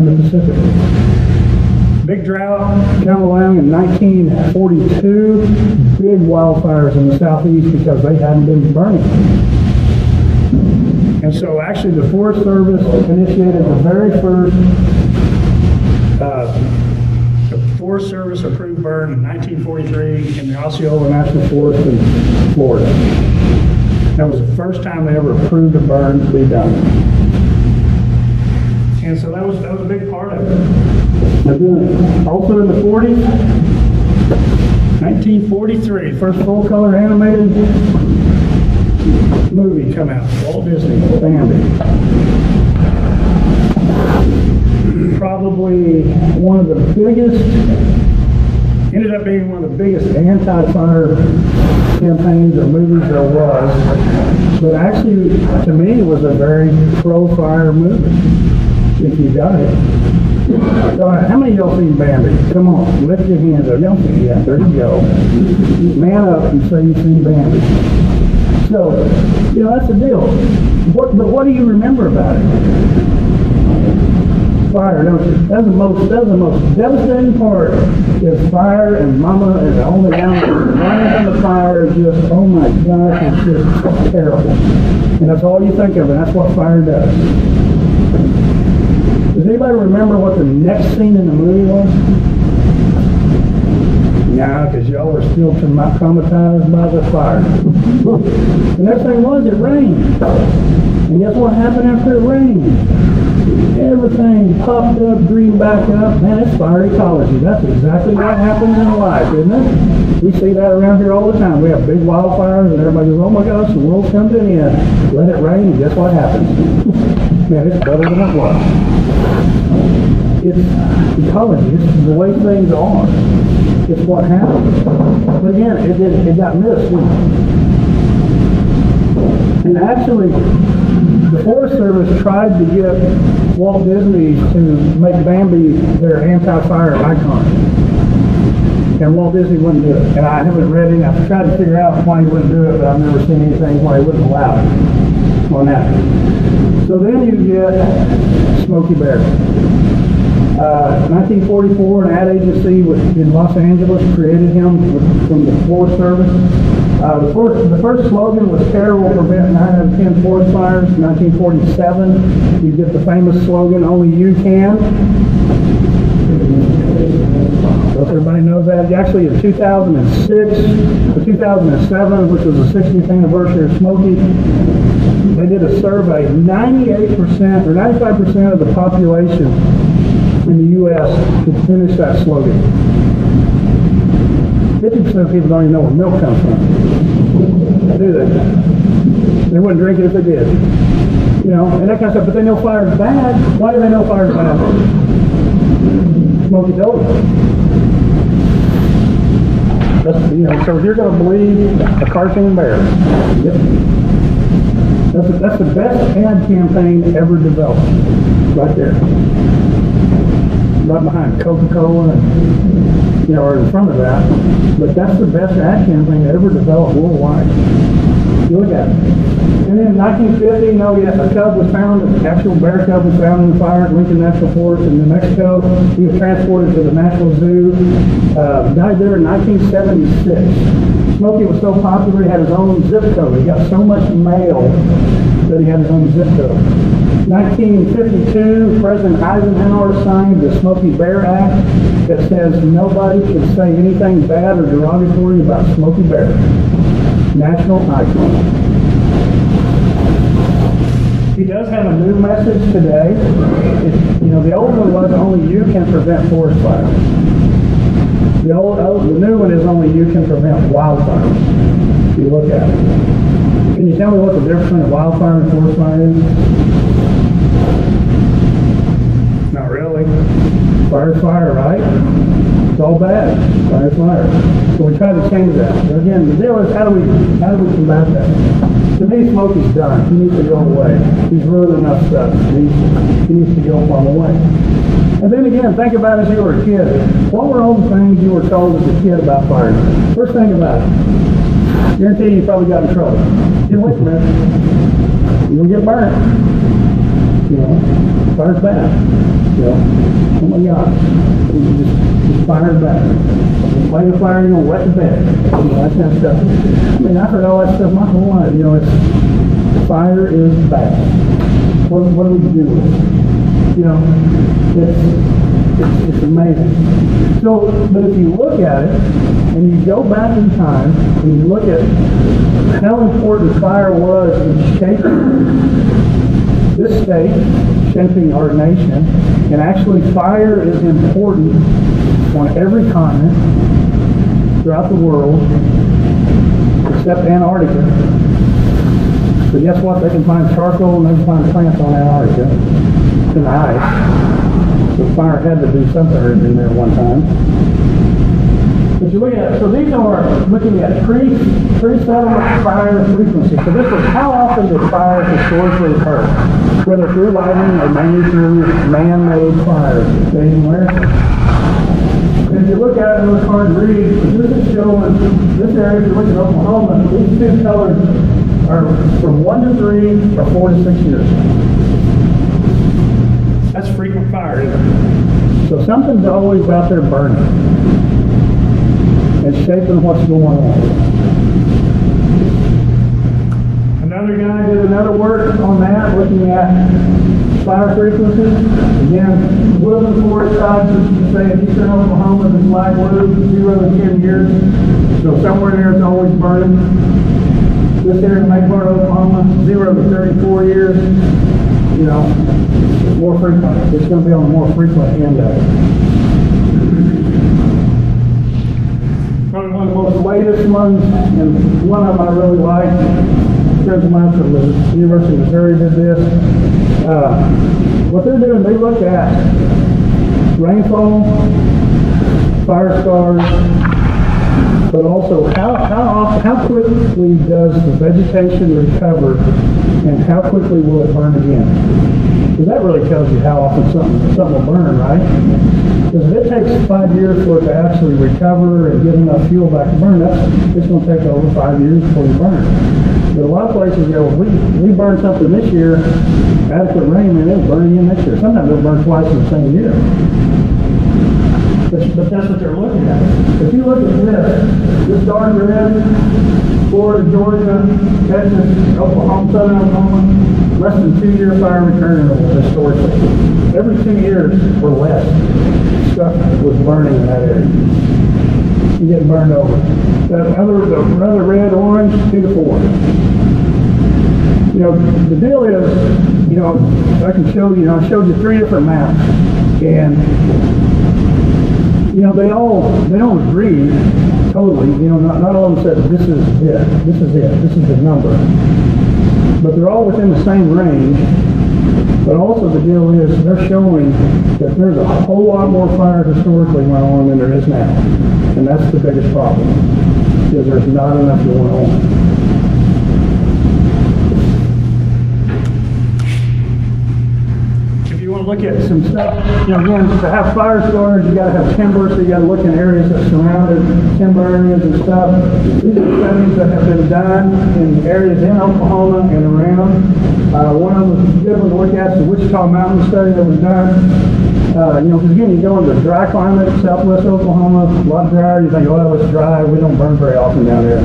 in the Pacific. Big drought came along in 1942, big wildfires in the southeast because they hadn't been burning. And so actually the Forest Service initiated the very first the Forest Service approved burn in 1943 in the Osceola National Forest in Florida. That was the first time they ever approved a burn to be done. And so that was a big part of it. Also in the 40s, 1943, first full-color animated movie come out, Walt Disney, Bambi. Probably one of the biggest, ended up being one of the biggest anti-fire campaigns or movies there was, but actually, to me, it was a very pro-fire movie, if you got it. How many of y'all seen Bambi? Come on, lift your hands up. Y'all seen it? Yeah, there you go. Man up and say you've seen Bambi. So, that's the deal. But what do you remember about it? Fire, don't you? That's the most devastating part is fire, and mama is on the down running from the fire is just, oh my gosh, it's just terrible. And that's all you think of, and that's what fire does. Does anybody remember what the next scene in the movie was? Nah, because y'all are still traumatized by the fire. The next thing was it rained. And guess what happened after it rained? Everything popped up, green back up. Man, it's fire ecology. That's exactly what happens in life, isn't it? We see that around here all the time. We have big wildfires and everybody goes, oh my gosh, the world's come to an end. Let it rain and guess what happens? Man, it's better than it was. It's ecology. It's the way things are. It's what happens. But again, it got missed. And actually, the Forest Service tried to get Walt Disney to make Bambi their anti-fire icon. And Walt Disney wouldn't do it. And I haven't read it. I've tried to figure out why he wouldn't do it, but I've never seen anything why he wouldn't allow it on that. So then you get Smokey Bear. 1944, an ad agency in Los Angeles created him from the Forest Service. The first slogan was "Care will prevent 9 out of 10 forest fires." 1947, you get the famous slogan, "Only you can." So everybody knows that. Actually, in 2006 or 2007, which was the 60th anniversary of Smokey, they did a survey. 98% or 95% of the population in the U.S. could finish that slogan. 50% of people don't even know where milk comes from. Do they? They wouldn't drink it if they did. And that kind of stuff. But they know fire is bad. Why do they know fire is bad? Smokey told them. So if you're going to believe a cartoon bear, yep. That's the best ad campaign ever developed. Right there. Right behind Coca-Cola and, or in front of that. But that's the best ad campaign ever developed worldwide. You look at it. And then in 1950, a cub was found, an actual bear cub was found in the fire at Lincoln National Forest in New Mexico. He was transported to the National Zoo, died there in 1976. Smokey was so popular, he had his own zip code. He got so much mail that he had his own zip code. 1952, President Eisenhower signed the Smokey Bear Act that says nobody should say anything bad or derogatory about Smokey Bear. National icon. He does have a new message today. The old one was only you can prevent forest fires. The new one is only you can prevent wildfires. If you look at it. Can you tell me what the difference between a wildfire and forest fire is? Not really. Fire's fire, right? It's all bad. Fire's fire. So we try to change that. But again, the deal is how do we combat that? To me, Smokey's done. He needs to go away. He's ruined enough stuff. He needs to go far away. And then again, think about as you were a kid. What were all the things you were told as a kid about fire? First thing about it. Guarantee you probably got in trouble. Get away from it. You'll get burnt. Fire's bad. Oh my God. Just fire's bad. Light a fire, you're gonna wet the bed. That kind of stuff. I mean, I've heard all that stuff my whole life. Fire is bad. What do we do with it? It's amazing. So, but if you look at it, and you go back in time, and you look at how important fire was in shaping this state, shaping our nation, and actually fire is important on every continent throughout the world, except Antarctica. But guess what? They can find charcoal and they can find plants on Antarctica in the ice. So fire had to do something in there one time. But you look at, so these are looking at pre-settlement fire frequency. So this is how often does fire historically occur, whether through lightning or mainly through man-made fires. Anywhere. If you look at it, it's hard to read, but this is showing, this area, if you look at Oklahoma, these two colors are from 1 to 3 or 4 to 6 years. That's frequent fire, isn't it? So something's always out there burning and shaping what's going on. Another guy did another work on that, looking at fire frequencies. Again, woodland forest sizes, say in eastern Oklahoma, this light blue, 0 to 10 years. So somewhere there it's always burning. This area in Mayport, Oklahoma, 0 to 34 years. More frequent. It's going to be on the more frequent end of it. Probably one of the most latest ones, and one of them I really like. Friends of mine from the University of Missouri did this. What they're doing, they look at rainfall, fire scars, but also how quickly does the vegetation recover, and how quickly will it burn again? Because that really tells you how often something will burn, right? Because if it takes 5 years for it to actually recover and get enough fuel back to burn, it's going to take over 5 years before you burn. But a lot of places go, we burn something this year, adequate rain, and it'll burn again next year. Sometimes it'll burn twice in the same year. But that's what they're looking at. If you look at this dark red, Florida, Georgia, Texas, Oklahoma, southern Oklahoma, less than 2-year fire return interval historically. Every 2 years or less, stuff was burning in that area. You get burned over. Another red, orange, 2 to 4. The deal is, I can show you, I showed you 3 different maps, and they don't agree totally. Not all of them said this is it, this is the number. But they're all within the same range. But also the deal is they're showing that there's a whole lot more fire historically went on than there is now. And that's the biggest problem, because there's not enough going on. Look at some stuff, again, to have fire scars, you got to have timber, so you got to look in areas that surrounded timber areas and stuff. These are studies that have been done in areas in Oklahoma and around. One of them was good one to look at, the Wichita Mountain study that was done. Because again, you go into dry climate, southwest Oklahoma, a lot drier, you think, oh, it's dry, we don't burn very often down there.